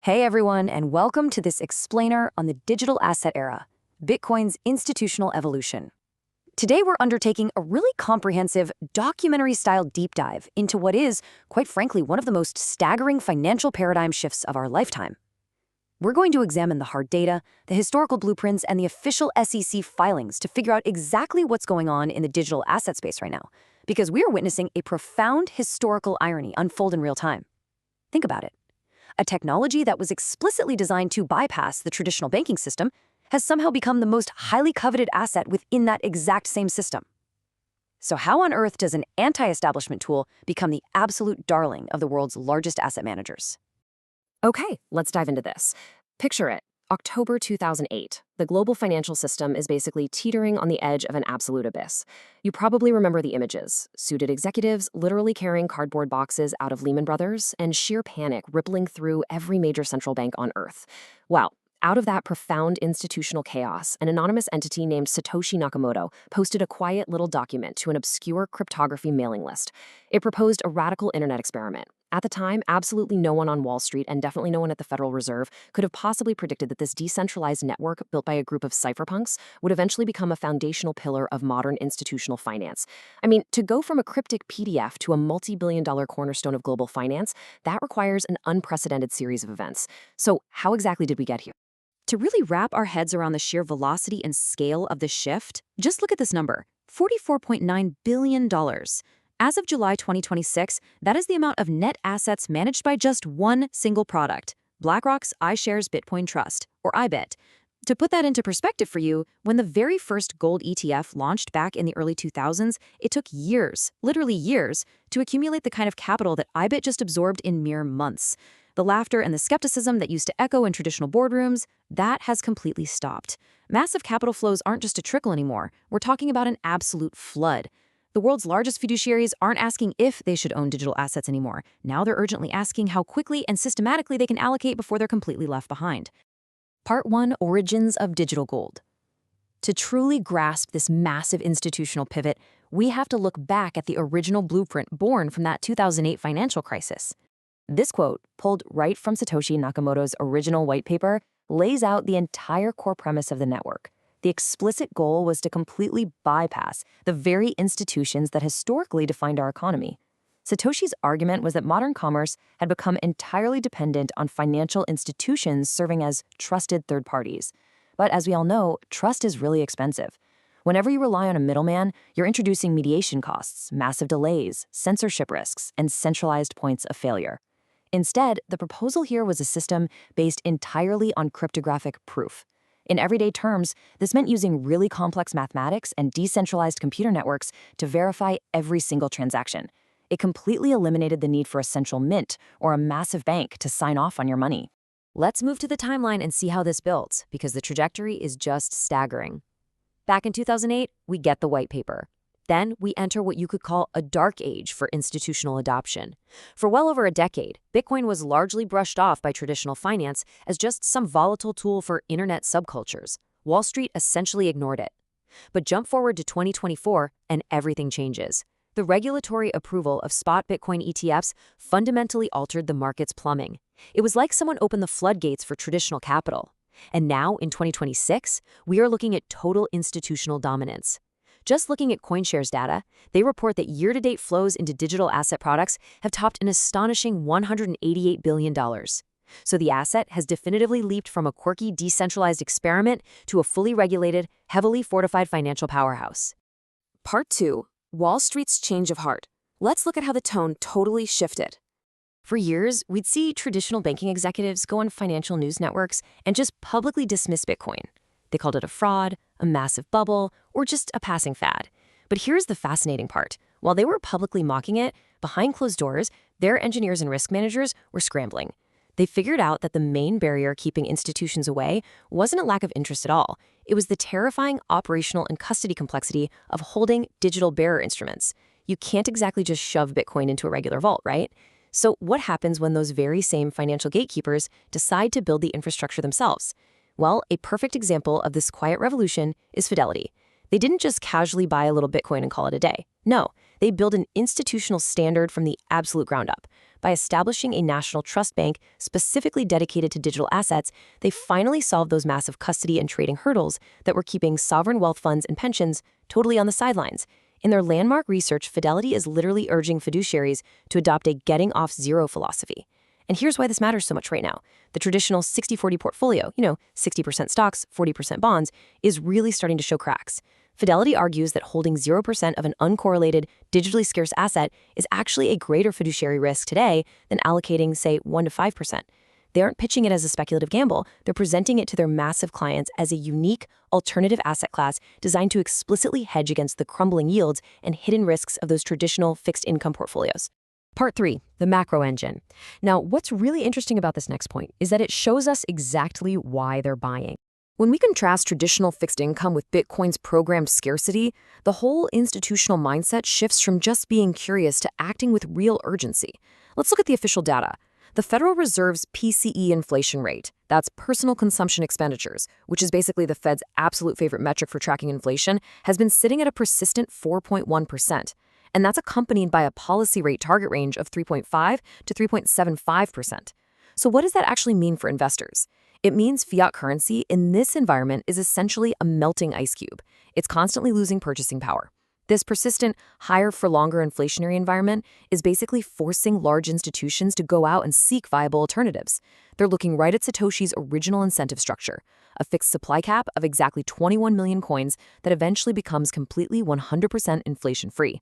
Hey everyone, and welcome to this explainer on the digital asset era, Bitcoin's institutional evolution. Today we're undertaking a really comprehensive, documentary-style deep dive into what is, quite frankly, one of the most staggering financial paradigm shifts of our lifetime. We're going to examine the hard data, the historical blueprints, and the official SEC filings to figure out exactly what's going on in the digital asset space right now, because we are witnessing a profound historical irony unfold in real time. Think about it. A technology that was explicitly designed to bypass the traditional banking system has somehow become the most highly coveted asset within that exact same system. So how on earth does an anti-establishment tool become the absolute darling of the world's largest asset managers? Okay, let's dive into this. Picture it. October 2008. The global financial system is basically teetering on the edge of an absolute abyss. You probably remember the images. Suited executives literally carrying cardboard boxes out of Lehman Brothers and sheer panic rippling through every major central bank on Earth. Well, out of that profound institutional chaos, an anonymous entity named Satoshi Nakamoto posted a quiet little document to an obscure cryptography mailing list. It proposed a radical internet experiment. At the time, absolutely no one on Wall Street and definitely no one at the Federal Reserve could have possibly predicted that this decentralized network built by a group of cypherpunks would eventually become a foundational pillar of modern institutional finance. I mean, to go from a cryptic PDF to a multi-billion-dollar cornerstone of global finance, that requires an unprecedented series of events. So how exactly did we get here? To really wrap our heads around the sheer velocity and scale of the shift, just look at this number, $44.9 billion. As of July 2026, that is the amount of net assets managed by just one single product, BlackRock's iShares Bitcoin Trust, or IBIT. To put that into perspective for you, when the very first gold ETF launched back in the early 2000s, it took years, literally years, to accumulate the kind of capital that IBIT just absorbed in mere months. The laughter and the skepticism that used to echo in traditional boardrooms, that has completely stopped. Massive capital flows aren't just a trickle anymore. We're talking about an absolute flood. The world's largest fiduciaries aren't asking if they should own digital assets anymore. Now they're urgently asking how quickly and systematically they can allocate before they're completely left behind. Part 1, Origins of Digital Gold. To truly grasp this massive institutional pivot, we have to look back at the original blueprint born from that 2008 financial crisis. This quote, pulled right from Satoshi Nakamoto's original white paper, lays out the entire core premise of the network. The explicit goal was to completely bypass the very institutions that historically defined our economy. Satoshi's argument was that modern commerce had become entirely dependent on financial institutions serving as trusted third parties. But as we all know, trust is really expensive. Whenever you rely on a middleman, you're introducing mediation costs, massive delays, censorship risks, and centralized points of failure. Instead, the proposal here was a system based entirely on cryptographic proof. In everyday terms, this meant using really complex mathematics and decentralized computer networks to verify every single transaction. It completely eliminated the need for a central mint or a massive bank to sign off on your money. Let's move to the timeline and see how this builds, because the trajectory is just staggering. Back in 2008, we get the white paper. Then we enter what you could call a dark age for institutional adoption. For well over a decade, Bitcoin was largely brushed off by traditional finance as just some volatile tool for internet subcultures. Wall Street essentially ignored it. But jump forward to 2024 and everything changes. The regulatory approval of Spot Bitcoin ETFs fundamentally altered the market's plumbing. It was like someone opened the floodgates for traditional capital. And now, in 2026, we are looking at total institutional dominance. Just looking at CoinShares data, they report that year-to-date flows into digital asset products have topped an astonishing $188 billion. So the asset has definitively leaped from a quirky, decentralized experiment to a fully regulated, heavily fortified financial powerhouse. Part 2, Wall Street's change of heart. Let's look at how the tone totally shifted. For years, we'd see traditional banking executives go on financial news networks and just publicly dismiss Bitcoin. They called it a fraud, a massive bubble, or just a passing fad. But here's the fascinating part. While they were publicly mocking it, behind closed doors, their engineers and risk managers were scrambling. They figured out that the main barrier keeping institutions away wasn't a lack of interest at all. It was the terrifying operational and custody complexity of holding digital bearer instruments. You can't exactly just shove Bitcoin into a regular vault, right? So what happens when those very same financial gatekeepers decide to build the infrastructure themselves? Well, a perfect example of this quiet revolution is Fidelity. They didn't just casually buy a little Bitcoin and call it a day. No, they built an institutional standard from the absolute ground up. By establishing a national trust bank specifically dedicated to digital assets, they finally solved those massive custody and trading hurdles that were keeping sovereign wealth funds and pensions totally on the sidelines. In their landmark research, Fidelity is literally urging fiduciaries to adopt a getting off zero philosophy. And here's why this matters so much right now. The traditional 60-40 portfolio, 60% stocks, 40% bonds, is really starting to show cracks. Fidelity argues that holding 0% of an uncorrelated, digitally scarce asset is actually a greater fiduciary risk today than allocating, say, 1 to 5%. They aren't pitching it as a speculative gamble. They're presenting it to their massive clients as a unique, alternative asset class designed to explicitly hedge against the crumbling yields and hidden risks of those traditional fixed income portfolios. Part 3, the macro engine. Now, what's really interesting about this next point is that it shows us exactly why they're buying. When we contrast traditional fixed income with Bitcoin's programmed scarcity, the whole institutional mindset shifts from just being curious to acting with real urgency. Let's look at the official data. The Federal Reserve's PCE inflation rate, that's personal consumption expenditures, which is basically the Fed's absolute favorite metric for tracking inflation, has been sitting at a persistent 4.1%. And that's accompanied by a policy rate target range of 3.5 to 3.75%. So what does that actually mean for investors? It means fiat currency in this environment is essentially a melting ice cube. It's constantly losing purchasing power. This persistent, higher-for-longer inflationary environment is basically forcing large institutions to go out and seek viable alternatives. They're looking right at Satoshi's original incentive structure, a fixed supply cap of exactly 21 million coins that eventually becomes completely 100% inflation-free.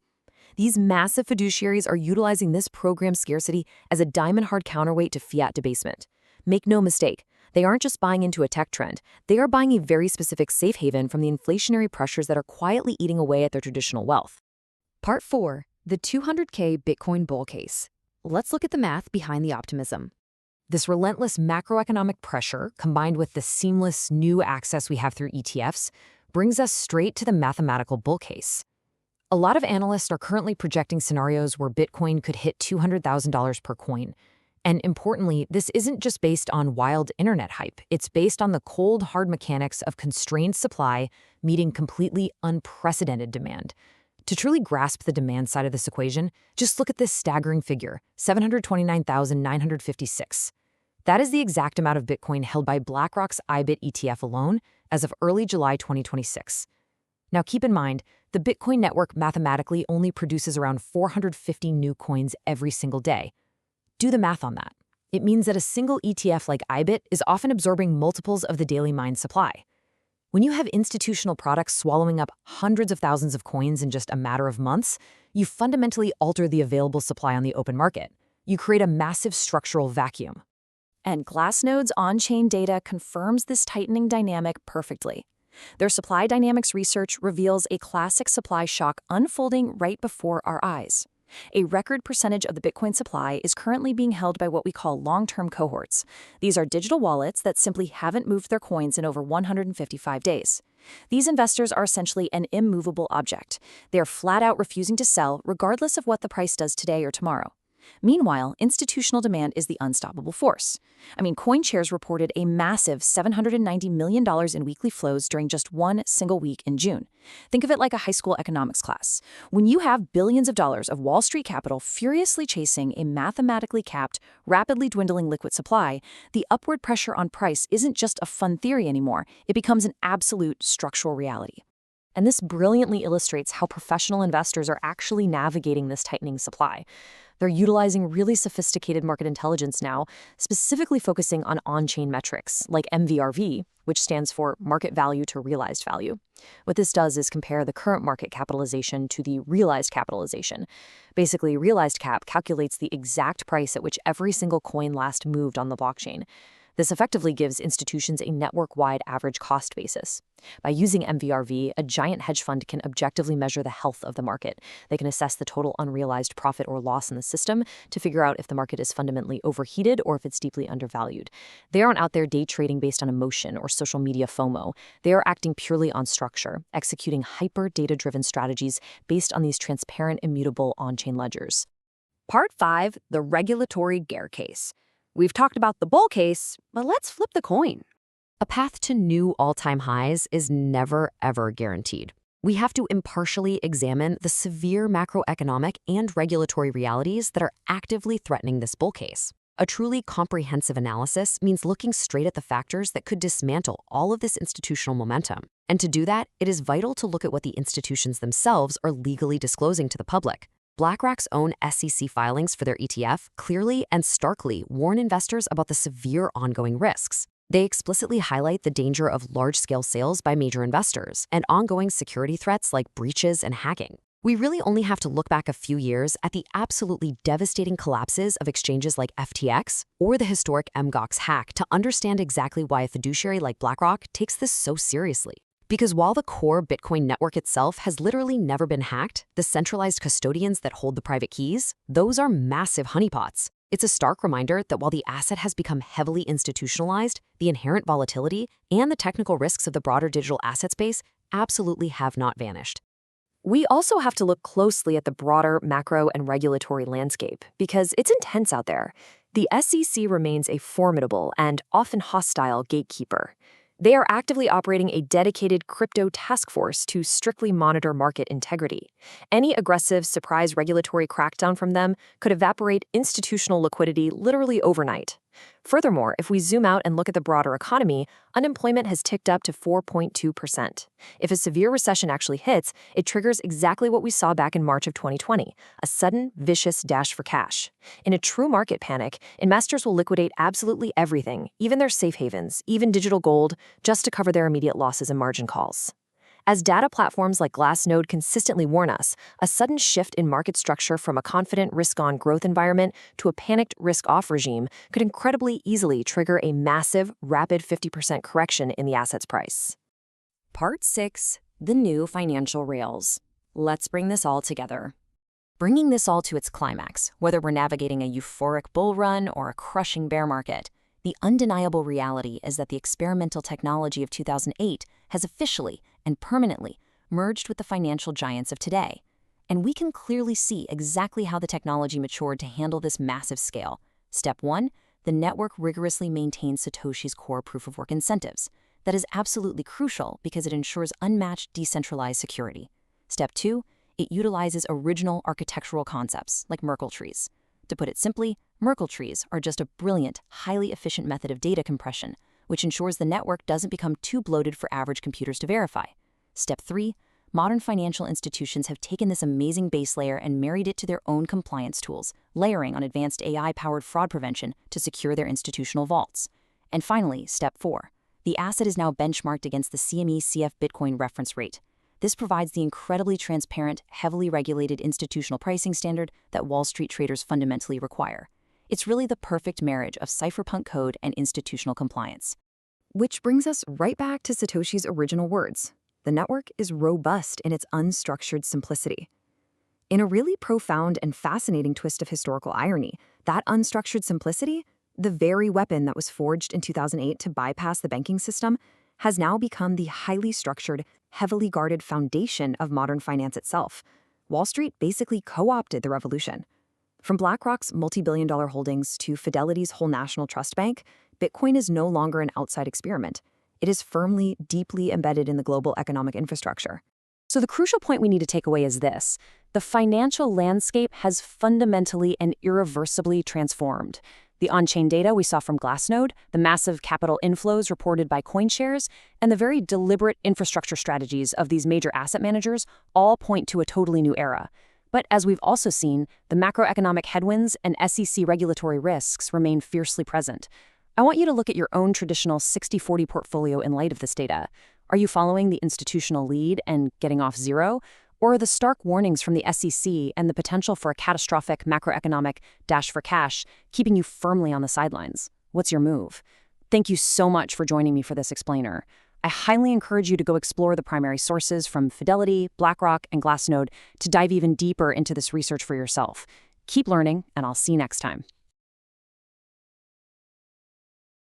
These massive fiduciaries are utilizing this program scarcity as a diamond-hard counterweight to fiat debasement. Make no mistake, they aren't just buying into a tech trend. They are buying a very specific safe haven from the inflationary pressures that are quietly eating away at their traditional wealth. Part 4, the 200K Bitcoin bull case. Let's look at the math behind the optimism. This relentless macroeconomic pressure, combined with the seamless new access we have through ETFs, brings us straight to the mathematical bull case. A lot of analysts are currently projecting scenarios where Bitcoin could hit $200,000 per coin. And importantly, this isn't just based on wild internet hype. It's based on the cold, hard mechanics of constrained supply meeting completely unprecedented demand. To truly grasp the demand side of this equation, just look at this staggering figure, 729,956. That is the exact amount of Bitcoin held by BlackRock's IBIT ETF alone as of early July 2026. Now keep in mind, the Bitcoin network mathematically only produces around 450 new coins every single day. Do the math on that. It means that a single ETF like IBIT is often absorbing multiples of the daily mined supply. When you have institutional products swallowing up hundreds of thousands of coins in just a matter of months, you fundamentally alter the available supply on the open market. You create a massive structural vacuum. And Glassnode's on-chain data confirms this tightening dynamic perfectly. Their supply dynamics research reveals a classic supply shock unfolding right before our eyes. A record percentage of the Bitcoin supply is currently being held by what we call long-term cohorts. These are digital wallets that simply haven't moved their coins in over 155 days. These investors are essentially an immovable object. They are flat out refusing to sell regardless of what the price does today or tomorrow. Meanwhile, institutional demand is the unstoppable force. CoinShares reported a massive $790 million in weekly flows during just one single week in June. Think of it like a high school economics class. When you have billions of dollars of Wall Street capital furiously chasing a mathematically capped, rapidly dwindling liquid supply, the upward pressure on price isn't just a fun theory anymore. It becomes an absolute structural reality. And this brilliantly illustrates how professional investors are actually navigating this tightening supply. They're utilizing really sophisticated market intelligence now, specifically focusing on on-chain metrics like MVRV, which stands for market value to realized value. What this does is compare the current market capitalization to the realized capitalization. Basically, realized cap calculates the exact price at which every single coin last moved on the blockchain. This effectively gives institutions a network-wide average cost basis. By using MVRV, a giant hedge fund can objectively measure the health of the market. They can assess the total unrealized profit or loss in the system to figure out if the market is fundamentally overheated or if it's deeply undervalued. They aren't out there day trading based on emotion or social media FOMO. They are acting purely on structure, executing hyper-data-driven strategies based on these transparent, immutable on-chain ledgers. Part 5, the regulatory Gare case. We've talked about the bull case, but let's flip the coin. A path to new all-time highs is never, ever guaranteed. We have to impartially examine the severe macroeconomic and regulatory realities that are actively threatening this bull case. A truly comprehensive analysis means looking straight at the factors that could dismantle all of this institutional momentum. And to do that, it is vital to look at what the institutions themselves are legally disclosing to the public. BlackRock's own SEC filings for their ETF clearly and starkly warn investors about the severe ongoing risks. They explicitly highlight the danger of large-scale sales by major investors and ongoing security threats like breaches and hacking. We really only have to look back a few years at the absolutely devastating collapses of exchanges like FTX or the historic MGOX hack to understand exactly why a fiduciary like BlackRock takes this so seriously. Because while the core Bitcoin network itself has literally never been hacked, the centralized custodians that hold the private keys, those are massive honeypots. It's a stark reminder that while the asset has become heavily institutionalized, the inherent volatility and the technical risks of the broader digital asset space absolutely have not vanished. We also have to look closely at the broader macro and regulatory landscape because it's intense out there. The SEC remains a formidable and often hostile gatekeeper. They are actively operating a dedicated crypto task force to strictly monitor market integrity. Any aggressive surprise regulatory crackdown from them could evaporate institutional liquidity literally overnight. Furthermore, if we zoom out and look at the broader economy, unemployment has ticked up to 4.2%. If a severe recession actually hits, it triggers exactly what we saw back in March of 2020, a sudden, vicious dash for cash. In a true market panic, investors will liquidate absolutely everything, even their safe havens, even digital gold, just to cover their immediate losses and margin calls. As data platforms like Glassnode consistently warn us, a sudden shift in market structure from a confident risk-on growth environment to a panicked risk-off regime could incredibly easily trigger a massive, rapid 50% correction in the asset's price. Part 6. The new financial rails. Let's bring this all together. Bringing this all to its climax, whether we're navigating a euphoric bull run or a crushing bear market, the undeniable reality is that the experimental technology of 2008 has officially and permanently merged with the financial giants of today. And we can clearly see exactly how the technology matured to handle this massive scale. Step 1, the network rigorously maintains Satoshi's core proof-of-work incentives. That is absolutely crucial because it ensures unmatched decentralized security. Step 2, it utilizes original architectural concepts like Merkle trees. To put it simply, Merkle trees are just a brilliant, highly efficient method of data compression, which ensures the network doesn't become too bloated for average computers to verify. Step 3, modern financial institutions have taken this amazing base layer and married it to their own compliance tools, layering on advanced AI-powered fraud prevention to secure their institutional vaults. And finally, Step 4, the asset is now benchmarked against the CME CF Bitcoin reference rate. This provides the incredibly transparent, heavily regulated institutional pricing standard that Wall Street traders fundamentally require. It's really the perfect marriage of cypherpunk code and institutional compliance. Which brings us right back to Satoshi's original words. The network is robust in its unstructured simplicity. In a really profound and fascinating twist of historical irony, that unstructured simplicity, the very weapon that was forged in 2008 to bypass the banking system, has now become the highly structured, heavily guarded foundation of modern finance itself. Wall Street basically co-opted the revolution. From BlackRock's multi-billion-dollar holdings to Fidelity's whole national trust bank, Bitcoin is no longer an outside experiment. It is firmly, deeply embedded in the global economic infrastructure. So the crucial point we need to take away is this. The financial landscape has fundamentally and irreversibly transformed. The on-chain data we saw from Glassnode, the massive capital inflows reported by CoinShares, and the very deliberate infrastructure strategies of these major asset managers all point to a totally new era. But as we've also seen, the macroeconomic headwinds and SEC regulatory risks remain fiercely present. I want you to look at your own traditional 60-40 portfolio in light of this data. Are you following the institutional lead and getting off zero? Or are the stark warnings from the SEC and the potential for a catastrophic macroeconomic dash for cash keeping you firmly on the sidelines? What's your move? Thank you so much for joining me for this explainer. I highly encourage you to go explore the primary sources from Fidelity, BlackRock, and Glassnode to dive even deeper into this research for yourself. Keep learning, and I'll see you next time.